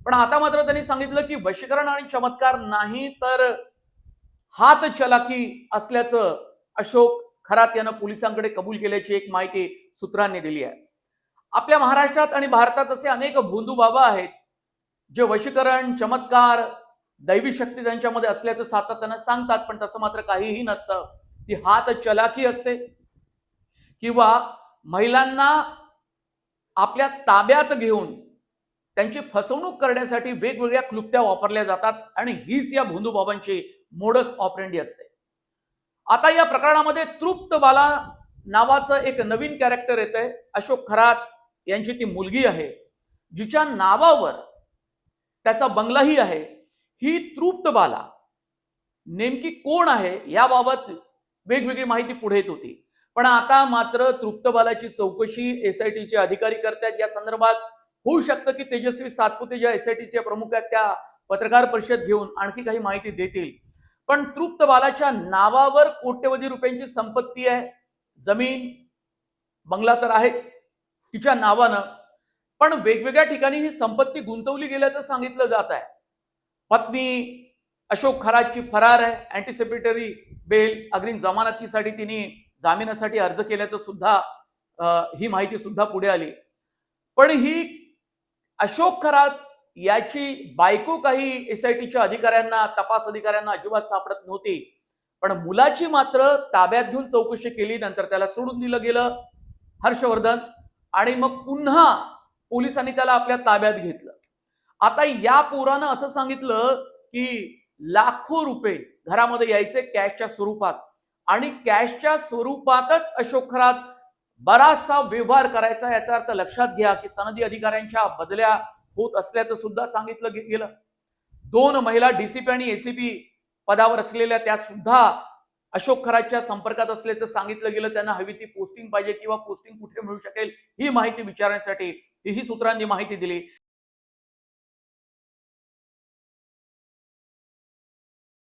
पण आता मात्र त्यांनी सांगितलं की वशीकरण आणि चमत्कार नाही तर हात चलाकी असल्याचं अशोक खरात यानं पोलिसांकडे कबूल केल्याची एक माहिती सूत्रांनी दिली आहे। आपल्या महाराष्ट्रात आणि भारतात असे अनेक भोंदू बाबा आहेत जे वशीकरण चमत्कार दैवी शक्ती त्यांच्यामध्ये असल्याचं सातत्यानं सांगतात, पण तसं मात्र काहीही नसतं। ती हात चलाकी असते किंवा महिलांना आपल्या ताब्यात घेऊन त्यांची फसवणूक करण्यासाठी वेगवेगळ्या क्लुप्त्या वापरल्या जातात आणि हीच या भोंदू बाबांची मोडस ऑपरेंडी असते। आता या प्रकरणामध्ये तृप्त बाला नावाचं एक नवीन कॅरेक्टर येतंय। अशोक खरात यांची ती मुलगी आहे जिच्या नावावर त्याचा बंगलाही आहे। ही तृप्त बाला नेमकी कोण आहे याबाबत वेगवेगळी माहिती पुढे येत होती, पण आता मात्र तृप्त बालाची चौकशी एसआयटीचे अधिकारी करतात। या संदर्भात होऊ शकतं की तेजस्वी सातपुते ज्या एसआयटीचे प्रमुख आहेत त्या पत्रकार परिषद घेऊन आणखी काही माहिती देतील। पण तृप्त बालाच्या नावावर कोट्यवधी रुपयांची संपत्ती आहे, जमीन बंगला तर आहेच तिच्या नावानं, पण वेगवेगळ्या ठिकाणी ही संपत्ती गुंतवली गेल्याचं सांगितलं जात आहे। पत्नी अशोक खरातची फरार आहे, अँटिसिपेटरी बेल अग्रिम जमानतीसाठी तिने जामिनासाठी अर्ज केल्याचं सुद्धा ही माहिती सुद्धा पुढे आली। पण ही अशोक खरात याची बायको काही एसआयटीच्या अधिकाऱ्यांना तपास अधिकाऱ्यांना अजिबात सापडत नव्हती, पण मुलाची मात्र ताब्यात घेऊन चौकशी केली, नंतर त्याला सोडून दिलं गेलं हर्षवर्धन, आणि मग पुन्हा पोलिसांनी त्याला आपल्या ताब्यात घेतलं। आता या पोरानं असं सांगितलं की लाखो रुपये घरामध्ये यायचे कॅशच्या स्वरूपात, आणि कॅशच्या स्वरूपातच अशोक खरात बराचसा व्यवहार करायचा। याचा अर्थ लक्षात घ्या की सनदी अधिकाऱ्यांच्या बदल्या होत असल्याचं सुद्धा सांगितलं गेलं। 2 महिला डीसीपी आणि एसीपी पदावर असलेल्या त्या सुद्धा अशोक खरातच्या संपर्कात असल्याचं सांगितलं गेलं। त्यांना हवी ती पोस्टिंग पाहिजे किंवा पोस्टिंग कुठे मिळू शकेल ही माहिती विचारण्यासाठी ही सूत्रांनी माहिती दिली।